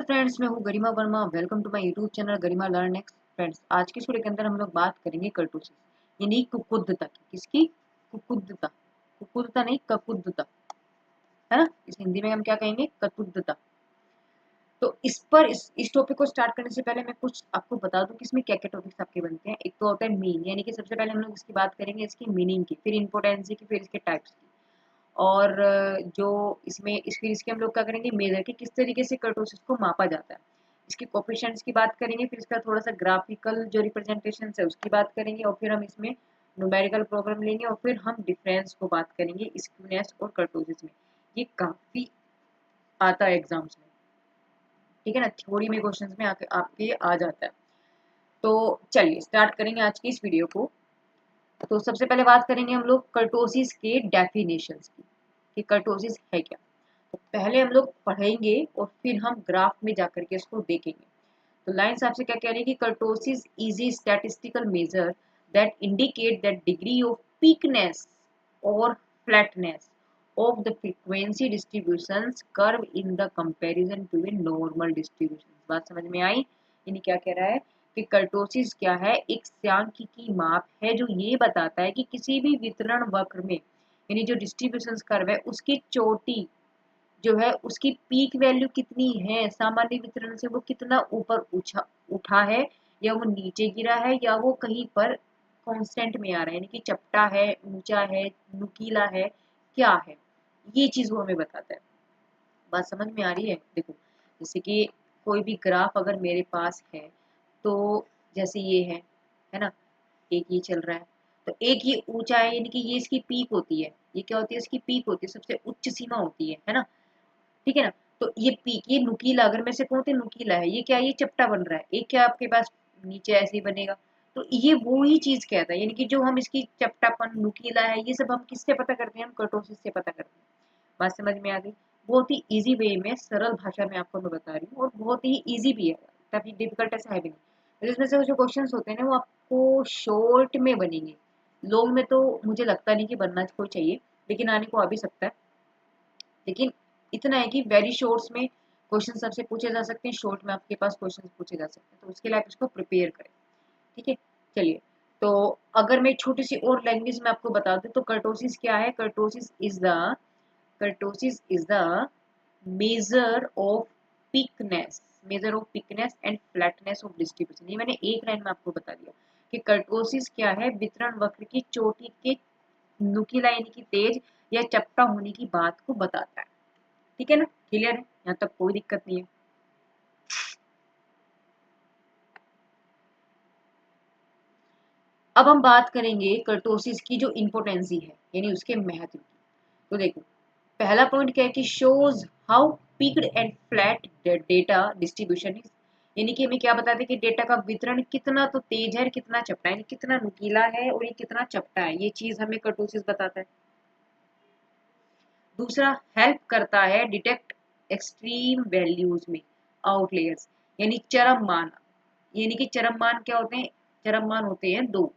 Friends, मैं हूँ Garima Verma. Welcome to my YouTube channel Garima learn next. Friends, आज की इस वीडियो के अंदर हम लोग बात करेंगे कर्टोसिस यानी कुकुद्धता की। किसकी? कुकुद्धता। कुकुद्धता नहीं, ककुद्धता, है ना। इस हिंदी में हम क्या कहेंगे? ककुद्धता। तो इस टॉपिक को स्टार्ट करने से पहले मैं कुछ आपको बता दूं कि इसमें क्या क्या टॉपिक्स आपके बनते हैं। एक तो होता है मीन, यानी कि सबसे पहले हम लोग इसकी बात करेंगे इसकी मीनिंग की, फिर इंपोर्टेंसी की, फिर इसके टाइप्स की। और जो फिर इसके हम लोग क्या करेंगे, मेजर की किस तरीके से कर्टोसिस को मापा जाता है। इसके कोफिशिएंट्स की बात करेंगे, फिर इसका थोड़ा सा ग्राफिकल जो रिप्रेजेंटेशन है उसकी बात करेंगे, और फिर हम इसमें न्यूमेरिकल प्रॉब्लम लेंगे, और फिर हम डिफरेंस को बात करेंगे स्क्यूनेस और कर्टोसिस में। ये काफी आता है एग्जाम्स में, ठीक है ना। थ्योरी में क्वेश्चंस में आपके आ जाता है। तो चलिए स्टार्ट करेंगे आज की इस वीडियो को। तो सबसे पहले बात करेंगे हम लोग कर्टोसिस के डेफिनेशंस की कि कर्टोसिस है क्या। तो पहले हम लोग पढ़ेंगे और फिर हम ग्राफ में जाकर के इसको देखेंगे। तो लाइंस आपसे क्या कह रही है कि kurtosis is a statistical measure that indicate that degree of peakness और flatness of the frequency distributions curve in the comparison to a normal distribution। बात समझ में आई? यानी क्या कह रहा है कि कर्टोसिस क्या है? एक सांख्यिकी माप है जो ये बताता है कि किसी भी वितरण वक्र में, यानी जो डिस्ट्रीब्यूशन कर्व है उसकी चोटी जो है उसकी पीक वैल्यू कितनी है, सामान्य वितरण से वो कितना ऊपर उठा है, या वो नीचे गिरा है, या वो कहीं पर कांस्टेंट में आ रहा है, यानी कि चपटा है, ऊंचा है, नुकीला है, क्या है। ये चीज वो हमें बताता है। बात समझ में आ रही है? देखो, जैसे कि कोई भी ग्राफ अगर मेरे पास है, तो जैसे ये है ना, एक ये चल रहा है, तो एक ये ऊंचा है, यानी कि ये इसकी पीक होती है। ये क्या होती है? इसकी पीक होती है, सबसे उच्च सीमा होती है ना। ठीक है ना। तो ये पीक, ये नुकीला, अगर मैं से कहूँ तो नुकीला है, ये क्या, ये चपटा बन रहा है, एक क्या आपके पास नीचे ऐसे ही बनेगा। तो ये वो ही चीज कहता है, यानी कि जो हम इसकी चपटापन, नुकीला है, ये सब हम किससे पता करते हैं? हम कर्टोसिस से पता करते हैं। बात समझ में आ गई? बहुत ही इजी वे में, सरल भाषा में आपको मैं बता रही हूँ, और बहुत ही इजी भी है, काफी डिफिकल्ट ऐसा है भी नहीं। तो इसमें से जो क्वेश्चंस होते हैं ना, वो आपको शॉर्ट में बनेंगे। लॉन्ग में तो मुझे लगता नहीं कि बनना कोई चाहिए, लेकिन आने को आ भी सकता है। लेकिन इतना है कि वेरी शॉर्ट्स में क्वेश्चन सबसे पूछे जा सकते हैं, शॉर्ट में आपके पास क्वेश्चन पूछे जा सकते हैं, तो उसके लिए आप इसको प्रिपेयर करें। ठीक है, चलिए। तो अगर मैं छोटी सी और लैंग्वेज में आपको बता दूं तो कर्टोसिस क्या है? Kurtosis is the measure of peakness, and flatness of distribution. ये मैंने एक लाइन में आपको बता दिया कि कर्टोसिस क्या है? वितरण वक्र की चोटी के नुकीला यानी कि तेज या चपटा होने की बात को बताता है। ठीक है ना, क्लियर है? यहाँ तक कोई दिक्कत नहीं है। अब हम बात करेंगे कर्टोसिस की जो इंपोर्टेंसी है, यानी उसके महत्व की। तो देखो, पहला पॉइंट क्या है कि shows how picked and flat data distribution is. यानी कि हमें क्या बताते हैं कि डेटा का वितरण कितना तो तेज है, कितना चपटा है, कितना नुकीला है और ये कितना चपटा है, ये चीज हमें कर्टोसिस बताता है। दूसरा, हेल्प करता है डिटेक्ट एक्सट्रीम वैल्यूज में आउटलेयर्स, यानी चरम मान। यानी कि चरम मान क्या होते हैं? चरम मान होते हैं दो,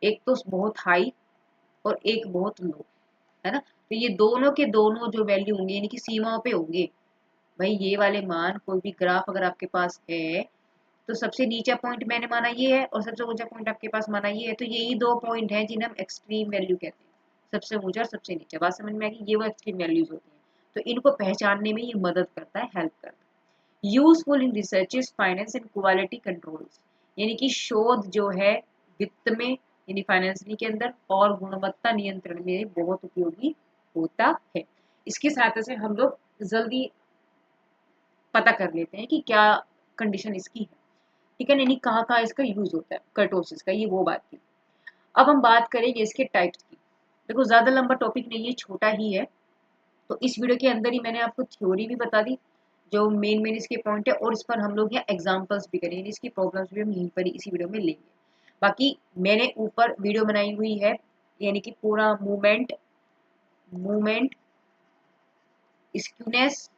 एक तो बहुत हाई और एक बहुत लो, है ना। तो ये दोनों के दोनों जो वैल्यू होंगे, यानी कि सीमाओं पे होंगे। भाई ये वाले मान, कोई भी ग्राफ अगर आपके पास है, तो सबसे नीचा पॉइंट मैंने माना ये है, और सबसे ऊंचा पॉइंट आपके पास माना ये है, तो यही दो पॉइंट हैं जिन्हें हम एक्सट्रीम वैल्यू कहते हैं, सबसे ऊंचा और सबसे नीचा। बात समझ में आ गई? ये वो एक्सट्रीम वैल्यूज होती हैं। तो इनको पहचानने में ये मदद करता है, हेल्प करता है। Useful in researches, finance and quality controls, यानी कि शोध जो है वित्त में, यानी फाइनेंसिंग के अंदर, और गुणवत्ता नियंत्रण में बहुत उपयोगी होता है। इसकी सहायता से हम लोग जल्दी पता कर लेते हैं कि क्या कंडीशन इसकी है। ठीक है, यानी कहाँ कहाँ इसका यूज होता है कर्टोसिस का, ये वो बात की। अब हम बात करेंगे इसके टाइप्स की। देखो, ज्यादा लंबा टॉपिक नहीं है, छोटा ही है। तो इस वीडियो के अंदर ही मैंने आपको थ्योरी भी बता दी, जो मेन मेन इसके पॉइंट है, और इस पर हम लोग यहाँ एग्जांपल्स भी करेंगे, इसकी प्रॉब्लम्स भी हम यहीं पर इसी वीडियो में लेंगे। बाकी मैंने ऊपर वीडियो बनाई हुई है, यानी कि पूरा मूवमेंट मूवमेंट स्क्यूनेस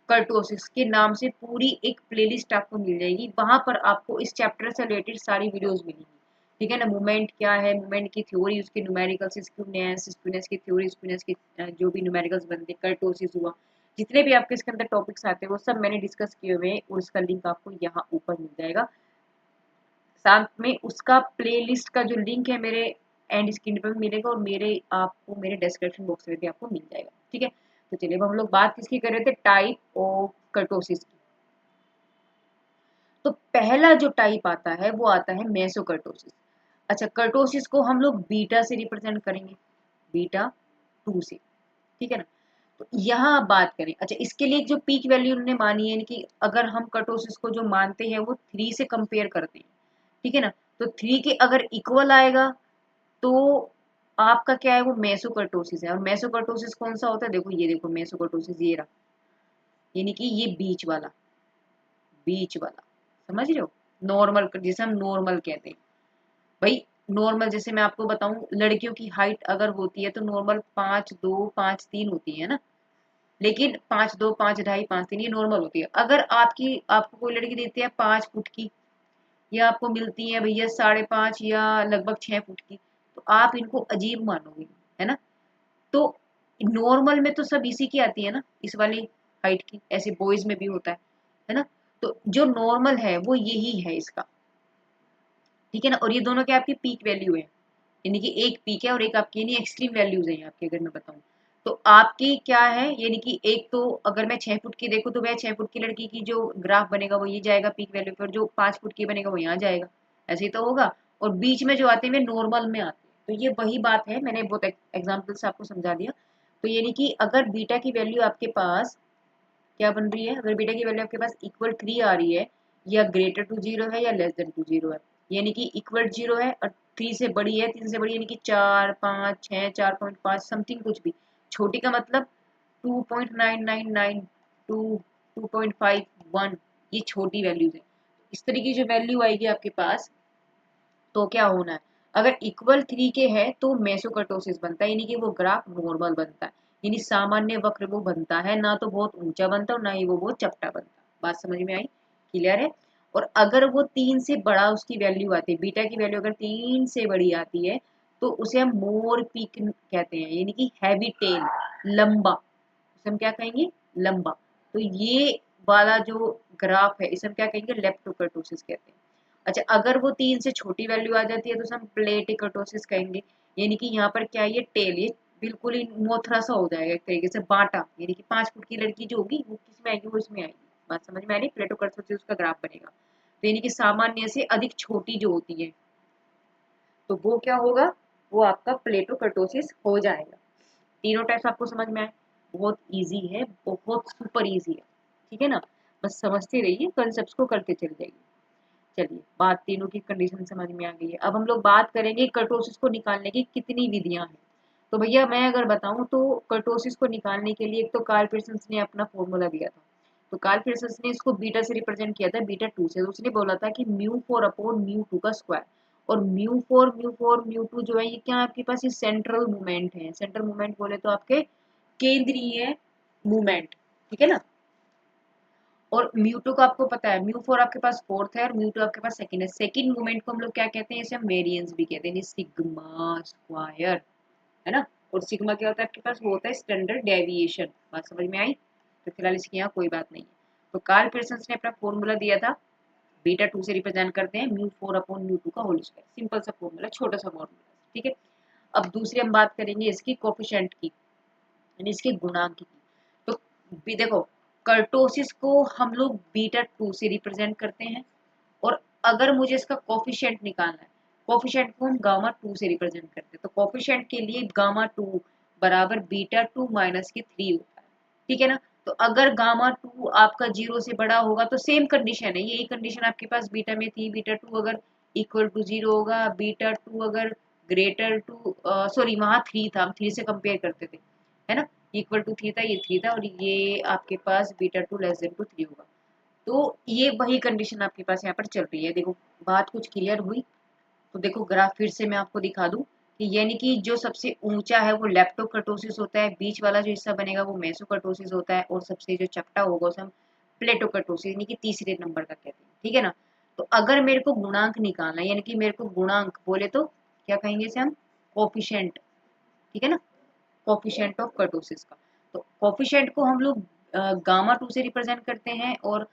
कर्टोसिस के नाम से पूरी एक प्लेलिस्ट आपको मिल जाएगी। वहां पर आपको इस चैप्टर से रिलेटेड सारी वीडियोस मिलेंगी। ठीक है ना। मूवमेंट क्या है, मूवमेंट की थ्योरी, उसके न्यूमेरिकल्स, स्क्यूनेस की थ्योरी, स्क्यूनेस के जो भी न्यूमेरिकल्स बनते, कर्टोसिस हुआ, जितने भी आपके इसके अंदर टॉपिक्स आते हैं वो सब मैंने डिस्कस किए हुए हैं और उसका लिंक आपको यहाँ ऊपर मिल जाएगा। साथ में उसका प्लेलिस्ट का जो लिंक है मेरे एंड स्क्रीन पर मिलेगा और मेरे आपको मेरे डिस्क्रिप्शन बॉक्स में भी आपको मिल जाएगा। ठीक है, तो चलिए अब हम लोग बात किसकी कर रहे थे, टाइप ऑफ कर्टोसिस की। तो पहला जो टाइप आता है वो आता है मेसोकर्टोसिस। अच्छा, कर्टोसिस को हम लोग बीटा से रिप्रेजेंट करेंगे, बीटा 2 से, ठीक है ना। तो यहाँ आप बात करें, अच्छा इसके लिए जो पीक वैल्यू उन्होंने मानी है कि अगर हम कर्टोसिस को जो मानते हैं वो 3 से कंपेयर करते हैं, ठीक है ना, तो 3 के अगर इक्वल आएगा तो आपका क्या है, वो मेसोकर्टोसिस है। और मेसोकर्टोसिस कौन सा होता है, देखो ये देखो मेसोकर्टोसिस ये रहा, यानी कि ये बीच वाला, बीच वाला, समझ रहे हो, नॉर्मल जिसे हम नॉर्मल कहते हैं भाई। नॉर्मल जैसे मैं आपको बताऊं, लड़कियों की हाइट अगर होती है तो नॉर्मल 5'2", 5'3" होती है ना, लेकिन 5'2", 5'2", 5'3" ये नॉर्मल होती है। अगर आपको कोई लड़की देती है 5 फुट की, या आपको मिलती है भैया 5.5 या लगभग 6 फुट की, तो आप इनको अजीब मानोगे, है ना। तो नॉर्मल में तो सब इसी की आती है ना, इस वाली हाइट की, ऐसे बॉयज में भी होता है ना। तो जो नॉर्मल है वो यही है इसका, ठीक है ना। और ये दोनों क्या आपकी पीक वैल्यू है, यानी कि एक पीक है और एक आपकी यानी एक्सट्रीम वैल्यूज है आपके, अगर मैं बताऊं तो आपकी क्या है, यानी कि एक तो अगर मैं 6 फुट की देखूं तो वह 6 फुट की लड़की की जो ग्राफ बनेगा वो ये जाएगा पीक वैल्यू पर, जो 5 फुट की बनेगा वो यहाँ जाएगा, ऐसे ही तो होगा। और बीच में जो आते हैं वे नॉर्मल में आते हैं। तो ये वही बात है, मैंने बहुत एग्जाम्पल से आपको समझा दिया। तो यानी कि अगर बीटा की वैल्यू आपके पास क्या बन रही है, अगर बीटा की वैल्यू आपके पास इक्वल 3 आ रही है, या ग्रेटर टू 0 है, या लेस देन टू 0 है, यानी कि इक्वल 0 है और 3 से बड़ी है, 3 से बड़ी यानी कि 4, 5, 6, 4.5 समथिंग कुछ भी, छोटी का मतलब 2.999, 2, 2.51, ये छोटी वैल्यूज है। इस तरीके की जो वैल्यू आएगी आपके पास तो क्या होना है, अगर इक्वल 3 के है तो मेसोकर्टोसिस बनता है, यानी कि वो ग्राफ नॉर्मल बनता है, यानी सामान्य वक्र वो बनता है, ना तो बहुत ऊंचा बनता और ना ही वो बहुत चपटा बनता। बात समझ में आई, क्लियर है। और अगर वो 3 से बड़ा उसकी वैल्यू आती है, बीटा की वैल्यू अगर 3 से बड़ी आती है तो उसे हम मोर पीक कहते हैं, यानी कि हैवी टेल, लंबा, इसे हम क्या कहेंगे, लंबा। तो ये वाला जो ग्राफ है इसे हम क्या कहेंगे, लेप्टोकर्टोसिस कहते हैं। अच्छा, अगर वो 3 से छोटी वैल्यू आ जाती है तो हम प्लेटिकर्टोसिस कहेंगे, यानी कि यहाँ पर क्या है, ये टेल ये बिल्कुल ही मोथरा सा हो जाएगा, एक तरीके से बांटा, यानी कि 5 फुट की लड़की जो होगी वो किस में आएगी, वो इसमें आएगी। बात समझ में आ रही, प्लेटोकर्टोसिस उसका ग्राफ बनेगा। तो यानी कि सामान्य से अधिक छोटी जो होती है तो वो क्या होगा, वो आपका प्लेटोकर्टोसिस हो जाएगा। तीनों टाइप्स आपको समझ में आए, बहुत इजी है, बहुत सुपर इजी है, ठीक है ना। बस समझते रहिए, कंसेप्ट को करते चले जाइए। चलिए, बात तीनों की कंडीशन समझ में आ गई है। अब हम लोग बात करेंगे कर्टोसिस को निकालने की कितनी विधियां हैं। तो भैया मैं अगर बताऊं तो कर्टोसिस को निकालने के लिए एक तो कार्ल पियर्सन ने अपना फॉर्मूला दिया था। तो कार्ल पियर्सन ने इसको बीटा से रिप्रेजेंट किया था, बीटा 2 से। तो उसने बोला था कि μ4 अपॉन μ2 का स्क्वायर। और μ4 μ2 जो है ये क्या आपके पास, ये सेंट्रल मूवमेंट है। सेंट्रल मूवमेंट बोले तो आपके केंद्रीय मूवमेंट, ठीक है ना। और म्यू2 का आपको पता है, म्यू4 आपके पास फोर्थ है और म्यू2 आपके पास सेकंड है। सेकंड मूवमेंट को हम लोग क्या कहते हैं, इसे हम वेरिएंस भी कहते हैं, सिग्मा स्क्वायर, है ना। और सिग्मा क्या होता है आपके पास, वो होता है स्टैंडर्ड डेविएशन। बात समझ में आई। तो फिलहाल इसकी यहाँ कोई बात नहीं है। तो कार्ल पियर्सन ने अपना फॉर्मूला दिया था, बीटा 2 से रिप्रेजेंट करते हैं μ4 अपॉन μ2 का होल स्क्वायर। सिंपल सा फॉर्मूला, छोटा सा फॉर्मूला, ठीक है। अब दूसरी हम बात करेंगे इसकी कोफिशिएंट की, यानी इसके गुणांक की। तो भी देखो, कर्टोसिस को हम लोग बीटा 2 से रिप्रेजेंट करते हैं, और अगर मुझे इसका कोफिशिएंट निकालना है, कोफिशिएंट को हम गामा 2 से रिप्रेजेंट करते हैं। तो कोफिशिएंट के लिए गामा 2 बराबर बीटा 2 माइनस के 3 होता है, ठीक है ना। तो अगर गामा 2 आपका 0 से बड़ा होगा तो सेम कंडीशन है, यही कंडीशन आपके पास बीटा में थी, बीटा 2 अगर इक्वल टू 0 होगा, बीटा 2 अगर ग्रेटर टू, सॉरी वहां 3 था, हम 3 से कंपेयर करते थे, है ना। इक्वल टू 3 था, ये 3 था, और ये आपके पास बीटा 2 लेस देन टू 3 होगा। तो ये वही कंडीशन आपके पास यहाँ पर चल रही है। देखो बात कुछ क्लियर हुई। तो देखो ग्राफ फिर से मैं आपको दिखा दूं कि यानी कि जो सबसे ऊंचा है वो लेप्टोकर्टोसिस होता है, बीच वाला जो हिस्सा बनेगा वो मेसोकर्टोसिस होता है, और सबसे जो चपटा होगा उसे हम प्लेटोकर्टोसिस यानी कि तीसरे नंबर का कहते हैं, ठीक है ना। तो अगर मेरे को गुणांक निकालना है, यानी कि मेरे को गुणांक बोले तो क्या कहेंगे इसे हम, कोफिशिएंट, ठीक है ना, कोफिशिएंट ऑफ कर्टोसिस का। तो कोफिशिएंट को हम लोग गामा टू से रिप्रेजेंट करते हैं, और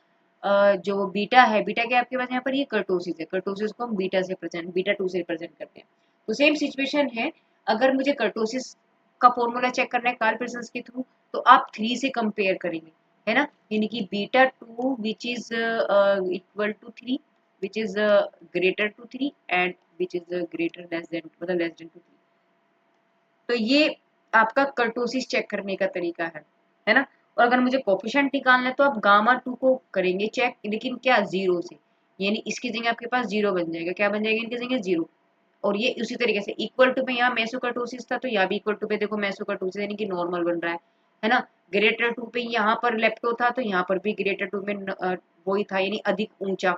जो बीटा है, बीटा क्या आपके पास यहाँ पर ये कर्टोसिस है, कर्टोसिस को हम बीटा टू से रिप्रेजेंट करते हैं। तो सेम सिचुएशन है, अगर मुझे कर्टोसिस का फॉर्मूला चेक करना है कार्ल पेयर्सन के थ्रू, तो आप 3 से कंपेयर करेंगे, है ना, यानी कि beta two which is equal to 3, which is greater to 3 and which is greater less than, मतलब लेस देन टू 3। तो ये आपका कर्टोसिस चेक करने का तरीका है ना। और अगर मुझे कोफिशिएंट निकालना है तो आप गामा टू को करेंगे चेक, लेकिन क्या, जीरो से, यानी इसकी जगह आपके पास जीरो बन जाएगा, क्या बन जाएगा इनकी जगह, जीरो। और ये उसी तरीके से इक्वल टू पे यहाँ मेसोकर्टोसिस था, तो यहाँ भी इक्वल टू पे देखो मेसोकर्टोसिस यानी कि नॉर्मल बन रहा है ना। ग्रेटर टू पे यहाँ पर लेप्टो था, तो यहाँ पर भी ग्रेटर टू में वही था, यानी अधिक ऊंचा।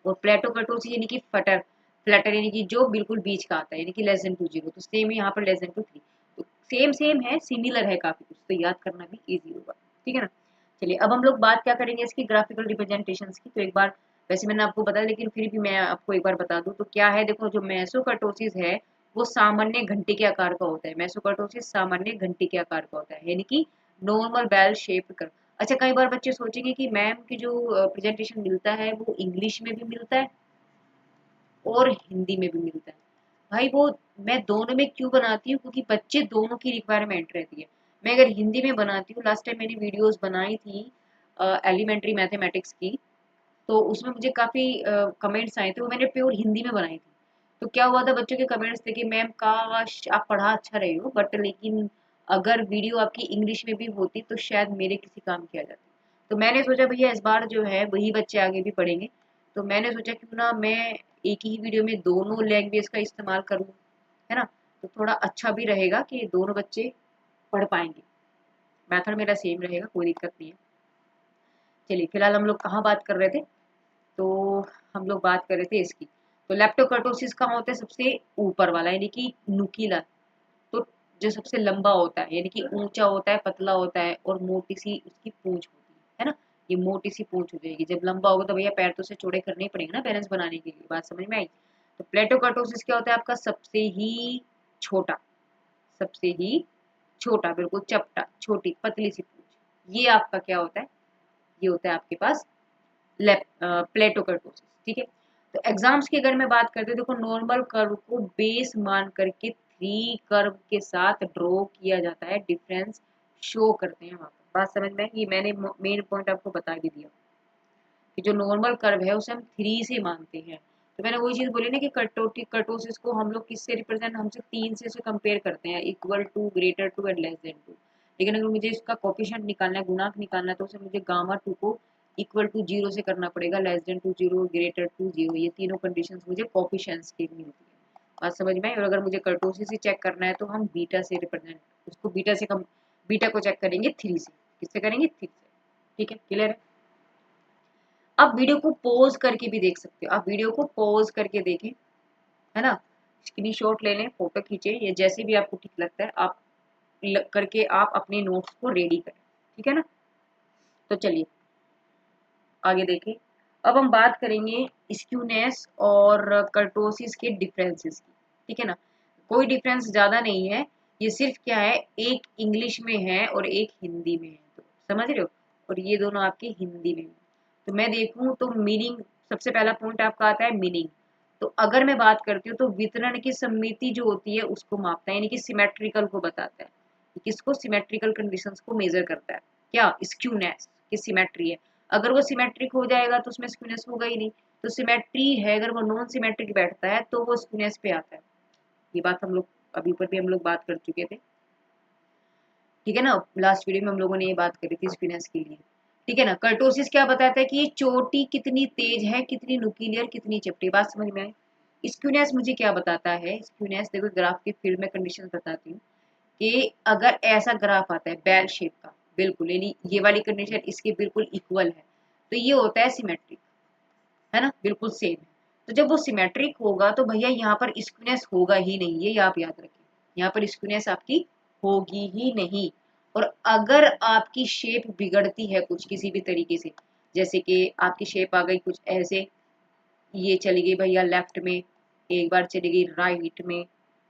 और प्लेटोकर्टोसिस यानी कि फ्लैटर यानी कि जो बिल्कुल बीच का आता है, यानी कि लेस देन टू जीरो, तो सेम यहाँ पर लेस देन टू 3। तो सेम सेम है, सिमिलर है काफी कुछ, तो याद करना भी इजी होगा, ठीक है ना। चलिए अब हम लोग बात क्या करेंगे इसकी ग्राफिकल रिप्रेजेंटेशन की। तो एक बार, वैसे मैंने आपको बताया लेकिन फिर भी मैं आपको एक बार बता दूं, तो क्या है, देखो जो मेसोकर्टोसिस है वो सामान्य घंटे के आकार का होता है, मेसोकर्टोसिस सामान्य घंटे के आकार का होता है, यानी कि नॉर्मल बेल शेप कर। अच्छा, कई बार बच्चे सोचेंगे कि मैम की जो प्रेजेंटेशन मिलता है वो इंग्लिश में भी मिलता है और हिंदी में भी मिलता है। भाई वो मैं दोनों में क्यों बनाती हूँ, क्योंकि बच्चे दोनों की रिक्वायरमेंट रहती है। मैं अगर हिंदी में बनाती हूँ, लास्ट टाइम मैंने वीडियोस बनाई थी एलिमेंट्री मैथमेटिक्स की, तो उसमें मुझे काफ़ी कमेंट्स आए थे, वो मैंने प्योर हिंदी में बनाई थी। तो क्या हुआ था, बच्चों के कमेंट्स थे कि मैम काश आप पढ़ा अच्छा रहे हो, बट लेकिन अगर वीडियो आपकी इंग्लिश में भी होती तो शायद मेरे किसी काम की आ जाती। तो मैंने सोचा भैया इस बार जो है वही बच्चे आगे भी पढ़ेंगे, तो मैंने सोचा क्यों ना मैं एक ही वीडियो में दोनों लैंग्वेज का इस्तेमाल करूँ, है ना। तो थोड़ा अच्छा भी रहेगा कि दोनों बच्चे पढ़ पाएंगे, मेथड मेरा सेम रहेगा, कोई दिक्कत नहीं है। चलिए फिलहाल हम लोग कहाँ बात कर रहे थे, तो हम लोग बात कर रहे थे इसकी। तो लेप्टोकर्टोसिस कहाँ होता है, सबसे ऊपर वाला, यानी कि नुकीला, तो जो सबसे लंबा होता है, यानी कि ऊंचा होता है, पतला होता है, और मोटी सी उसकी पूंछ होती है ना। ये मोटी सी पूंछ हो जाएगी, जब लंबा होगा तो भैया पैर तो से चौड़े करने ही पड़ेंगे ना बैलेंस बनाने के लिए, बात समझ में आई। तो प्लेटोकर्टोसिस क्या होता है, आपका सबसे ही छोटा, सबसे ही छोटा, बिल्कुल चपटा, छोटी पतली सी पूंछ, ये आपका क्या होता है, ये होता है आपके पास प्लेटोकर्टोसिस, ठीक है। तो एग्जाम्स की अगर मैं बात करती हूँ, देखो नॉर्मल कर्व को बेस मान करके 3 कर्व के साथ ड्रॉ किया जाता है, डिफरेंस शो करते हैं वहां पर, बात समझ में आई? ये मैंने मेन पॉइंट आपको बता भी दिया कि जो नॉर्मल कर्व है उसे हम 3 से मानते हैं। तो मैंने वही चीज बोली ना कि कर्टोसिस को हम लोग किससे रिप्रेजेंट, हमसे 3 से उसे कंपेयर करते हैं, equal to, greater to and less than to. लेकिन अगर मुझे इसका कोफिशिएंट निकालना है, गुणांक निकालना है, तो उसे मुझे गामा टू को इक्वल टू जीरो से करना पड़ेगा, less than to zero, greater to zero, ये तीनों कंडीशंस मुझे कोफिशिएंट्स की मिलती है, बात समझ में आई। और अगर मुझे कर्टोसिस ही चेक करना है तो हम बीटा से रिप्रेजेंट, उसको बीटा से कम, बीटा को चेक करेंगे 3 से, किससे करेंगे, 3 से, ठीक है, क्लियर है। आप वीडियो को पॉज करके भी देख सकते हो, आप वीडियो को पॉज करके देखें, है ना, स्क्रीनशॉट ले लें, फोटो खींचे, या जैसे भी आपको ठीक लगता है आप करके आप अपने नोट्स को रेडी करें, ठीक है ना। तो चलिए आगे देखें। अब हम बात करेंगे स्क्यूनेस और कर्टोसिस के डिफरेंसेस की, ठीक है ना। कोई डिफरेंस ज्यादा नहीं है, ये सिर्फ क्या है, एक इंग्लिश में है और एक हिंदी में है, तो समझ रहे हो, और ये दोनों आपके हिंदी में है। तो मैं देखूं तो मीनिंग, सबसे पहला पॉइंट आपका आता है मीनिंग। तो अगर मैं बात करती हूँ तो वितरण की समिति जो होती है उसको मापता है, यानी कि सिमेट्रिकल को बताता है, किसको, सिमेट्रिकल कंडीशंस को मेजर करता है, क्या, स्क्यूनेस की सिमेट्री है। अगर वो सिमेट्रिक हो जाएगा तो उसमें स्क्यूनेस होगा ही नहीं, तो सिमेट्री है, अगर वो नॉन सिमेट्रिक बैठता है तो वो स्क्यूनेस पे आता है। ये बात हम लोग अभी ऊपर भी हम लोग बात कर चुके थे, ठीक है ना, लास्ट वीडियो में हम लोगों ने ये बात करी थी स्क्यूनेस के लिए, ठीक है ना। कर्टोसिस क्या बताता है कि ये चोटी कितनी तेज है, कितनी नुकीली और कितनी चपटी, बात समझ में आई। स्क्यूनेस मुझे क्या बताता है, स्क्यूनेस देखो ग्राफ के फील्ड में कंडीशन बताती हूँ कि अगर ऐसा ग्राफ आता है बेल शेप का, बिल्कुल, यानी ये वाली कंडीशन इसके बिल्कुल इक्वल है, तो ये होता है सिमेट्रिक, है ना, बिल्कुल सेम है। तो जब वो सिमेट्रिक होगा तो भैया यहाँ पर स्क्यूनेस होगा ही नहीं, ये आप याद रखिए, यहाँ पर स्क्यूनेस आपकी होगी ही नहीं। और अगर आपकी शेप बिगड़ती है कुछ किसी भी तरीके से, जैसे कि आपकी शेप आ गई कुछ ऐसे, ये चली गई भैया लेफ्ट में, एक बार चली गई राइट में,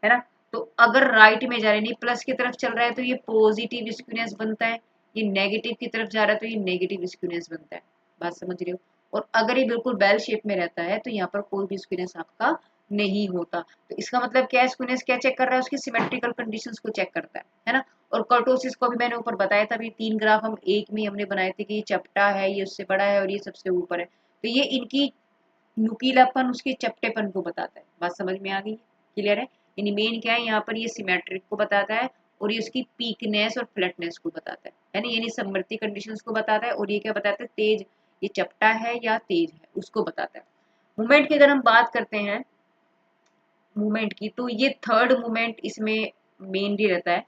है ना। तो अगर राइट में जा रही नहीं, प्लस की तरफ चल रहा है तो ये पॉजिटिव स्क्यूनेस बनता है, ये नेगेटिव की तरफ जा रहा है तो ये नेगेटिव स्क्यूनेस बनता है, बात समझ रहे हो। और अगर ये बिल्कुल बेल शेप में रहता है तो यहाँ पर कोई भी स्क्यूनेस आपका नहीं होता। तो इसका मतलब क्या है, स्क्यूनेस क्या चेक कर रहा है, उसकी सिमेट्रिकल कंडीशंस को चेक करता है ना। और कर्टोसिस को भी मैंने ऊपर बताया था, अभी 3 ग्राफ हम एक में हमने बनाए थे कि ये चपटा है, ये उससे बड़ा है और ये सबसे ऊपर है। तो ये इनकी नुकीलापन उसके चपटेपन को बताता है, बात समझ में आ गई, क्लियर है। यानी मेन क्या है यहाँ पर, ये सिमेट्रिक को बताता है और ये उसकी पीकनेस और फ्लैटनेस को बताता है ना, यानी समवर्ती कंडीशंस को बताता है। और ये क्या बताता है, तेज ये चपटा है या तेज है उसको बताता है। मूवमेंट की अगर हम बात करते हैं मूवमेंट की, तो ये थर्ड मूवमेंट इसमें मेनली रहता है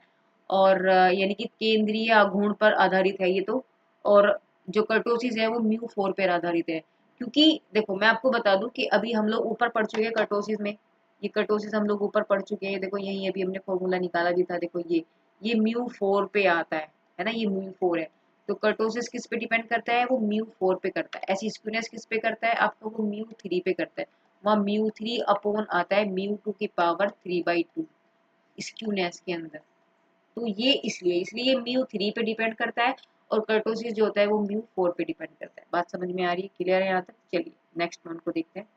और यानी कि केंद्रीय आघूर्ण पर आधारित है ये तो। और जो कर्टोसिस है वो म्यू 4 पर आधारित है, क्योंकि देखो मैं आपको बता दूं कि अभी हम लोग ऊपर पढ़ चुके हैं कर्टोसिस में, ये कर्टोसिस हम लोग ऊपर पढ़ चुके हैं। देखो यही अभी हमने फॉर्मूला निकाला भी था, देखो ये म्यू 4 पे आता है ना, ये म्यू 4 है। तो कर्टोसिस किस पे डिपेंड करता है, वो म्यू 4 पे करता है। ऐसी स्क्यूनेस किस पे करता है आपका, वो म्यू 3 पे करता है। वहाँ म्यू 3 अपॉन आता है म्यू 2 की पावर 3/2 स्क्यूनेस के अंदर। तो ये इसलिए इसलिए ये म्यू 3 पे डिपेंड करता है और कर्टोसिस जो होता है वो म्यू 4 पे डिपेंड करता है। बात समझ में आ रही है, क्लियर है यहाँ तक। चलिए नेक्स्ट वन को देखते हैं।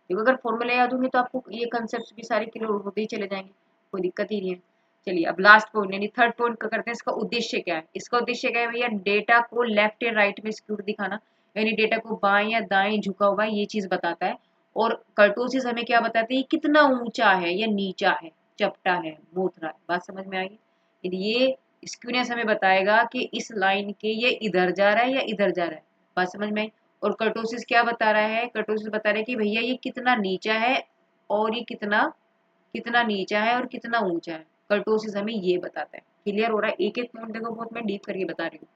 देखो अगर फॉर्मूला याद होंगे तो आपको ये कंसेप्ट भी सारे क्लियर होते ही चले जाएंगे, कोई दिक्कत ही नहीं है। चलिए अब लास्ट पॉइंट यानी थर्ड पॉइंट का करते हैं, इसका उद्देश्य क्या है। इसका उद्देश्य क्या है भैया, डेटा को लेफ्ट या राइट में स्क्यूड दिखाना, यानी डेटा को बाएं या दाएं झुका हुआ ये चीज बताता है। और कर्टोसिस हमें क्या बताती है, कितना ऊंचा है या नीचा है, चपटा है, मोथरा है। बात समझ में आएगी। यदि ये स्क्यूनेस हमें बताएगा कि इस लाइन के ये इधर जा रहा है या इधर जा रहा है। बात समझ में आई। और कर्टोसिस क्या बता रहा है, कर्टोसिस बता रहा है कि भैया ये कितना नीचा है और ये कितना कितना नीचा है और कितना ऊंचा है। कर्टोसिस हमें ये बताता है, क्लियर हो रहा है। एक एक पॉइंट देखो बहुत मैं डीप करके बता रही हूँ।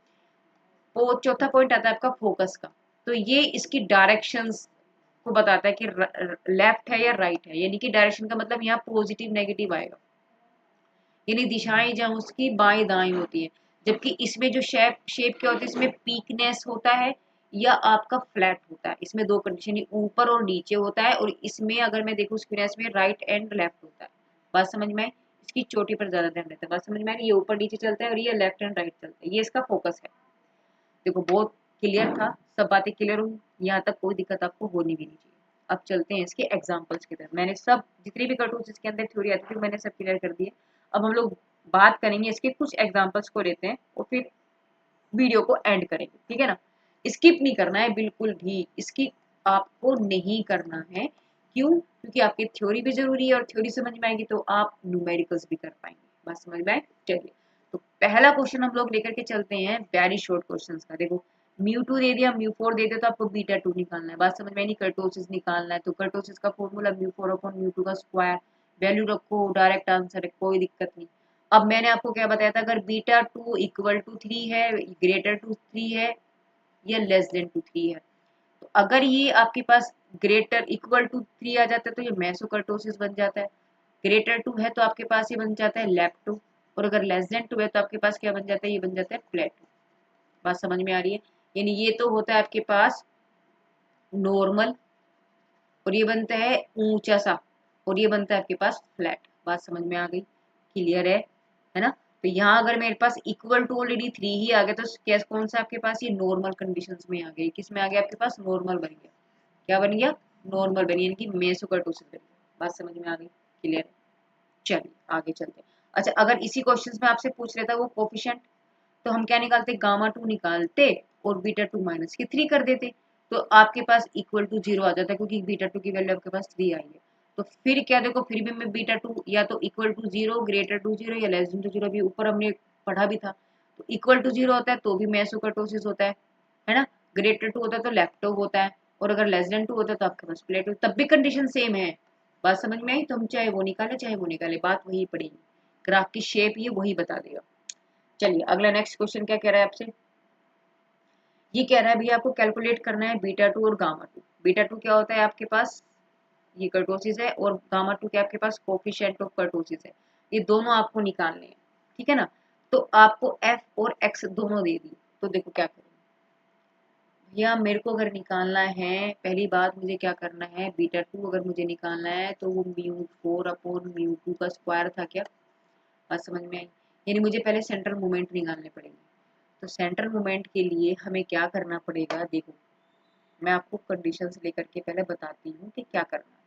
वो चौथा पॉइंट आता है आपका फोकस का। तो ये इसकी डायरेक्शंस को बताता है कि लेफ्ट है या राइट है, यानी कि डायरेक्शन का मतलब यहाँ पॉजिटिव नेगेटिव आएगा, यानी दिशाएं जहाँ उसकी बाएं दाएं होती है। जबकि इसमें जो शेप शेप क्या होती है, इसमें पीकनेस होता है या आपका फ्लैट होता है। इसमें दो कंडीशन, ऊपर और नीचे होता है। और इसमें अगर मैं देखूँ स्क्यूनेस में राइट एंड लेफ्ट होता है। बात समझ में आई। इसकी चोटी पर ज्यादा ध्यान देता है। बात समझ में आई, ये ऊपर नीचे चलता है और ये लेफ्ट एंड राइट चलता है, ये इसका फोकस है। देखो बहुत क्लियर था, सब बातें क्लियर हुई, यहाँ तक कोई दिक्कत आपको होनी भी नहीं चाहिए। अब चलते हैं इसके एग्जाम्पल्स की तरफ। मैंने सब जितनी भी कर्टून्स इसके अंदर थ्योरी आती थी मैंने सब क्लियर कर दिए। अब हम लोग बात करेंगे इसके कुछ एग्जाम्पल्स को लेते हैं और फिर वीडियो को एंड करेंगे, ठीक है ना। स्किप नहीं करना है बिल्कुल भी, इसकी आपको नहीं करना है। क्यों, क्योंकि आपकी थ्योरी भी जरूरी है और थ्योरी समझ में आएगी तो आप न्यूमेरिकल्स भी कर पाएंगे। बात समझ में आए। चलिए तो पहला क्वेश्चन हम लोग लेकर के चलते हैं वेरी शॉर्ट क्वेश्चन का। देखो म्यू 2 दे दिया, म्यू 4 दे दिया, तो आपको बीटा 2 निकालना है। बात समझ में नहीं, कर्टोसिस निकालना है। तो कर्टोसिस का फॉर्मूला म्यू 4 अपॉन म्यू 2 का स्क्वायर, वैल्यू रखो, डायरेक्ट आंसर है, कोई दिक्कत नहीं। अब मैंने आपको क्या बताया था, अगर बीटा 2 इक्वल टू 3 है, ग्रेटर टू 3 है या लेस देन टू 3 है, तो अगर ये आपके पास ग्रेटर इक्वल टू 3 आ जाता है तो ये मेसोकर्टोसिस बन जाता है। ग्रेटर टू है तो आपके पास ये बन जाता है लेप्टो। और अगर लेस देन टू है तो आपके पास क्या बन जाता है, ये बन जाता है प्लेटो। बात समझ में आ रही है। यानी ये तो होता है आपके पास नॉर्मल और ये बनता है ऊंचा सा और ये बनता है आपके पास फ्लैट। बात समझ में आ गई, क्लियर है ना। तो यहाँ अगर मेरे पास इक्वल टू ऑलरेडी 3 ही आ गया तो कैस कौन सा आपके पास, ये नॉर्मल कंडीशंस में आ गई। किस में आ गया आपके पास, नॉर्मल बन गया। क्या बन गया, नॉर्मल बन गया, यानी कि मेसोकर्टोसिस बन गया। बात समझ में आ गई, क्लियर है। चलिए आगे चलते हैं। अच्छा अगर इसी क्वेश्चन में आपसे पूछ लेता वो कोफिशिएंट, तो हम क्या निकालते, गामा 2 निकालते और बीटा 2 माइनस के 3 कर देते। तो आपके पास इक्वल टू 0 आ जाता है, क्योंकि बीटा 2 की वैल्यू आपके पास 3 आई है। तो फिर क्या, देखो फिर भी मैं बीटा 2 या तो इक्वल टू 0, ग्रेटर टू 0 या लेस देन टू 0, अभी ऊपर हमने पढ़ा भी था। तो इक्वल टू 0 होता है तो भी मेसोकर्टोसिस होता है ना। ग्रेटर टू होता है तो लेप्टो होता है। और अगर लेस देन टू होता है तो आपके पास प्लेटो, तब भी कंडीशन सेम है। बात समझ में आई। तो हम चाहे वो निकाले चाहे वो निकाले, बात वही पड़ेगी। ग्राफ की शेप ये वही बता देगा। चलिए अगला नेक्स्ट क्वेश्चन क्या कह रहा है आपसे, ये कह रहा है भैया आपको कैलकुलेट करना है बीटा 2 और गामा 2। बीटा 2 क्या होता है आपके पास, ये कर्टोसिस है, और गामा 2 क्या आपके पास कोफिशिएंट ऑफ कर्टोसिस है। ये दोनों आपको निकालने हैं, ठीक है ना। तो आपको एफ और एक्स दोनों दे दी। तो देखो क्या करें भैया, मेरे को अगर निकालना है, पहली बात मुझे क्या करना है, बीटा 2 अगर मुझे निकालना है तो वो म्यू 4 अपॉन म्यू 2 का स्क्वायर था क्या। बात समझ में आई। यानी मुझे पहले सेंट्रल मोमेंट निकालने पड़ेंगे। तो सेंट्रल मोमेंट के लिए हमें क्या करना पड़ेगा, देखो मैं आपको कंडीशंस लेकर के पहले बताती हूँ कि क्या करना है।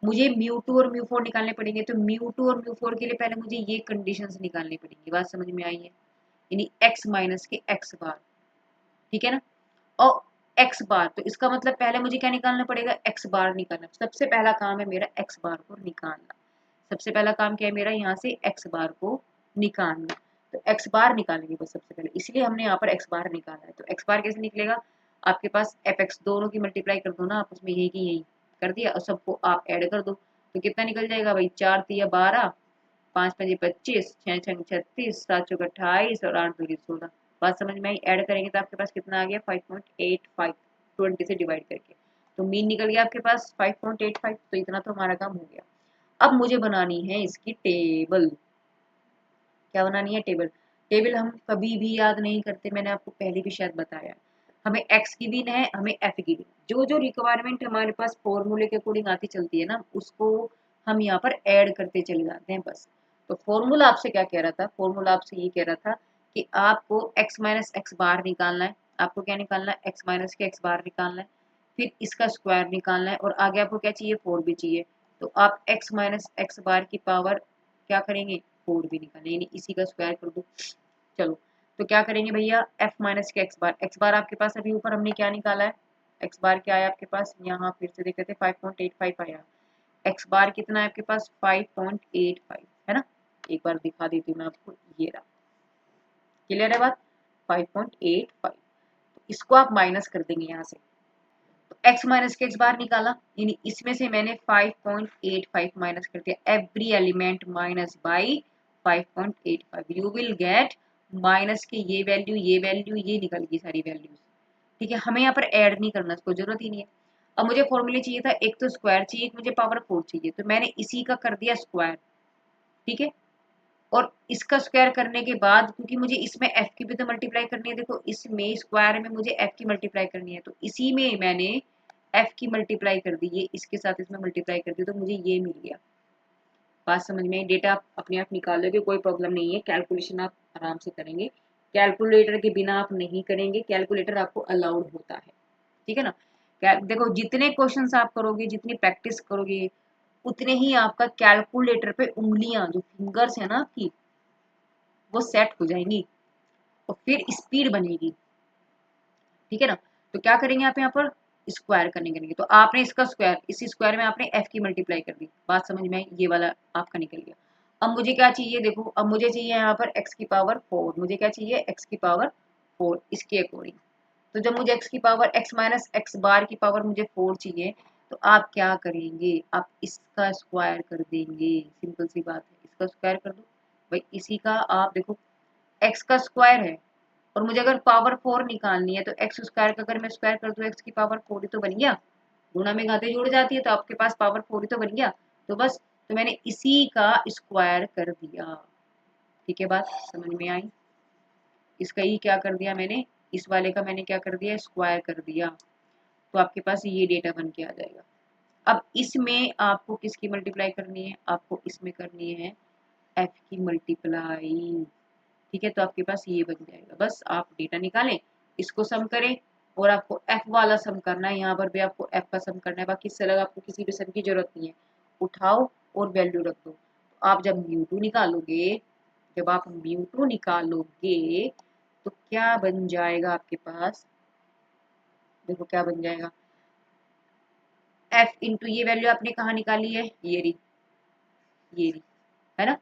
मुझे म्यू2 और म्यू4 निकालने पड़ेंगे, तो म्यू2 और म्यू4 के लिए पहले मुझे ये कंडीशंस निकालनी पड़ेंगी। बात समझ में आई है? यानी x माइनस के x बार, ठीक है ना। और x बार, तो इसका मतलब पहले मुझे क्या निकालना पड़ेगा, x बार निकालना। सबसे पहला काम है मेरा x बार को निकालना। सबसे पहला काम क्या है मेरा, यहाँ से x बार को निकालना। तो x बार निकालेंगे बस सबसे पहले, इसलिए हमने यहाँ पर x बार निकाला है। तो x बार कैसे निकलेगा, आपके पास fx दोनों की मल्टीप्लाई कर दो ना आपस में, यही की यही कर दिया और सबको आप ऐड कर दो। तो कितना निकल जाएगा भाई, 4 तिया 12, 5 पंजे 25, 6 छंग 36, 7 चौक 28 और 8 दूनी 16। बात समझ में आई? ऐड करेंगे तो आपके पास कितना आ गया, 5.85, 20 से डिवाइड करके। तो मीन निकल गया आपके पास 5.85। तो इतना तो हमारा काम हो गया। अब मुझे बनानी है इसकी टेबल। क्या बनानी है, टेबल। टेबल हम कभी भी याद नहीं करते, मैंने आपको पहले भी शायद बताया। हमें एक्स की भी है, हमें एफ की भी। जो जो रिक्वायरमेंट हमारे पास फॉर्मूले के अकॉर्डिंग आती चलती है ना, उसको हम यहाँ पर ऐड करते चले जाते हैं बस। तो फॉर्मूला आपसे क्या कह रहा था, फॉर्मूला आपसे ये कह रहा था कि आपको x माइनस एक्स बार निकालना है। आपको क्या निकालना है, x माइनस के एक्स बार निकालना है, फिर इसका स्क्वायर निकालना है, और आगे आपको क्या चाहिए, 4 भी चाहिए। तो आप x माइनस एक्स बार की पावर क्या करेंगे, 4 भी निकालें, यानी इसी का स्क्वायर कर दो। चलो, तो क्या करेंगे भैया, f माइनस के एक्स बार आपके पास अभी ऊपर हमने क्या निकाला है, एक्स बार क्या आया आपके पास, यहाँ फिर से देख लेते हैं, 5.85 आया। एक्स बार कितना है आपके पास, 5.85 है ना। एक बार दिखा देती हूँ मैं आपको, ये रहा। क्लियर है बात, 5.85। तो इसको आप माइनस कर देंगे यहाँ से। तो x माइनस के एक्स बार निकाला, यानी इसमें से मैंने 5.85 माइनस कर दिया। Every element minus by 5.85, you will get minus के ये वैल्यू, ये निकल गई सारी वैल्यूज। ठीक है, हमें यहाँ पर ऐड नहीं करना, इसको जरूरत ही नहीं है। अब मुझे फॉर्मूले चाहिए था, एक तो स्क्वायर चाहिए, एक मुझे पावर 4 चाहिए, तो मैंने इसी का कर दिया स्क्वायर। ठीक है, और इसका स्क्वायर करने के बाद, क्योंकि मुझे इसमें एफ की भी तो मल्टीप्लाई करनी है, देखो इसमें स्क्वायर में मुझे एफ की मल्टीप्लाई करनी है, तो इसी में मैंने एफ की मल्टीप्लाई कर दी, ये इसके साथ इसमें मल्टीप्लाई कर दी, तो मुझे ये मिल गया। बात समझ में आई? डेटा आप अपने आप निकाल लोगे, कोई प्रॉब्लम नहीं है, कैलकुलेशन आप आराम से करेंगे। कैलकुलेटर के बिना आप नहीं करेंगे, कैलकुलेटर आपको अलाउड होता है। ठीक है ना। देखो जितने क्वेश्चंस आप करोगे, जितनी प्रैक्टिस करोगे, उतने ही आपका कैलकुलेटर पे उंगलियां, जो फिंगर्स है ना आपकी, वो सेट हो जाएंगी और फिर स्पीड बनेगी। ठीक है ना। तो क्या करेंगे आप यहाँ पर, स्क्वायर करने करेंगे, तो आपने इसका स्क्वायर, इसी स्क्वायर में आपने एफ की मल्टीप्लाई कर दी। बात समझ में आई? ये वाला आपका निकल गया। अब मुझे क्या चाहिए, देखो अब मुझे चाहिए यहाँ पर एक्स की पावर 4, मुझे क्या चाहिए, एक्स की पावर 4 इसके अकॉर्डिंग। तो जब मुझे एक्स की पावर, एक्स माइनस एक्स बार की पावर मुझे 4 चाहिए, तो आप क्या करेंगे, आप इसका स्क्वायर कर देंगे। सिंपल सी बात है, इसका स्क्वायर कर दो भाई। इसी का आप देखो, एक्स का स्क्वायर है और मुझे अगर पावर 4 निकालनी है, तो एक्स स्क्वायर का अगर मैं स्क्वायर कर दूं, एक्स की पावर 4 ही तो बन गया। गुणा में घाते जुड़ जाती है, तो आपके पास पावर 4 ही तो बन गया। तो बस, तो मैंने इसी का स्क्वायर कर दिया। ठीक है, बात समझ में आई? इसका ही क्या कर दिया मैंने, इस वाले का मैंने क्या कर दिया, स्क्वायर कर दिया। तो आपके पास ये डेटा बन के आ जाएगा। अब इसमें आपको किसकी मल्टीप्लाई करनी है, आपको इसमें करनी है एफ की मल्टीप्लाई। ठीक है, तो आपके पास ये बन जाएगा। बस आप डेटा निकालें, इसको सम करें, और आपको एफ वाला सम करना है। यहाँ पर भी आपको एफ का सम करना है, बाकी इससे अलग आपको किसी भी सम की जरूरत नहीं है। उठाओ और वैल्यू रख दो। तो आप जब म्यू2 निकालोगे, जब आप म्यू2 निकालोगे, तो क्या बन जाएगा आपके पास, देखो क्या बन जाएगा, एफ इंटू ये वैल्यू आपने कहाँ निकाली है, ये रही, ये रही, है ना।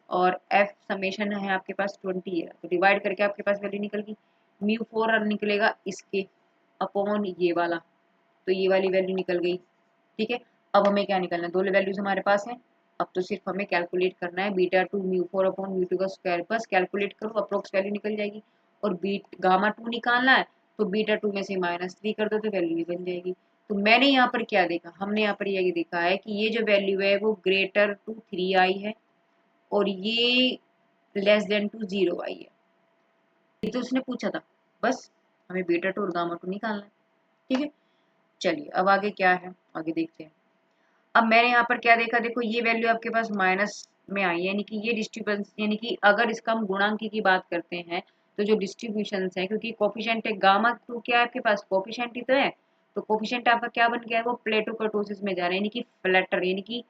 और एफ समेशन है आपके पास 20 है, तो डिवाइड करके आपके पास वैल्यू निकल गई। म्यू4 निकलेगा इसके अपॉन ये वाला, तो ये वाली वैल्यू निकल गई। ठीक है, अब हमें क्या निकलना है, दो वैल्यूज हमारे पास हैं। अब तो सिर्फ हमें कैलकुलेट करना है, β2 म्यू4 अपॉन म्यू2 का स्क्वायर, बस कैलकुलेट करो, अप्रोक्स वैल्यू निकल जाएगी। और गामा 2 निकालना है, तो β2 में से -3 कर दो, तो वैल्यू ये बन जाएगी। तो मैंने यहाँ पर क्या देखा, हमने यहाँ पर ये देखा है कि ये जो वैल्यू है वो ग्रेटर टू 3 आई है, और ये लेस देन टू 0 आई है। ये तो उसने पूछा था, बस हमें β2 और गामा 2 निकालना है। ठीक है, चलिए अब आगे क्या है, आगे देखते हैं। अब मैंने यहाँ पर क्या देखा, देखो ये वैल्यू आपके पास माइनस में आई है, यानी कि ये डिस्टर्बेंस, यानी कि अगर इसका हम गुणांक की बात करते हैं, तो जो डिस्ट्रीब्यूशन है, क्योंकि कोफिशिएंट है गामा, तो क्या है आपके पास कोफिशिएंट ही तो है, तो कोफिशिएंट आपका क्या बन गया है, वो प्लेटो कर्टोसिस में जा रहा है, यानी कि फ्लैटर, यानी कि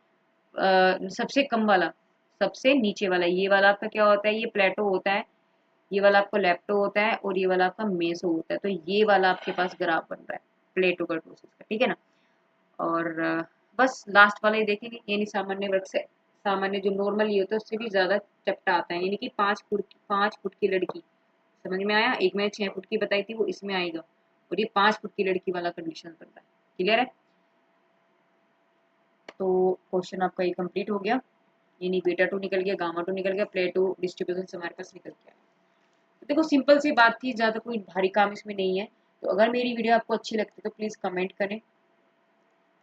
सबसे कम वाला, सबसे नीचे वाला, ये वाला आपका क्या होता है, ये प्लेटो होता है, ये वाला आपका लेप्टो होता है, और ये वाला आपका मेसो होता है। तो ये वाला आपके पास ग्राफ बन रहा है प्लेटो कर्टोसिस का, ठीक है ना। और बस लास्ट वाला ही देखेंगे, यानी सामान्य वर्ग से, सामान्य जो नॉर्मल ये होता है उससे भी ज्यादा चपटा आता है, यानी कि 5 फुट की लड़की, समझ में आया, एक मैंने 6 फुट की बताई थी वो इसमें आएगा, और ये 5 फुट की लड़की वाला कंडीशन बन रहा है। क्लियर है, तो क्वेश्चन आपका ये कंप्लीट हो गया, यानी बीटा टू निकल गया, गामा टू निकल गया, प्लेटो डिस्ट्रीब्यूशन से हमारे पास निकल गया। तो देखो सिंपल सी बात थी, ज्यादा कोई भारी काम इसमें नहीं है। तो अगर मेरी वीडियो आपको अच्छी लगती है तो प्लीज कमेंट करें,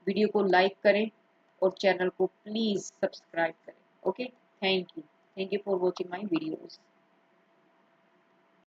वीडियो को लाइक करें, और चैनल को प्लीज सब्सक्राइब करें। Okay, thank you for watching my videos.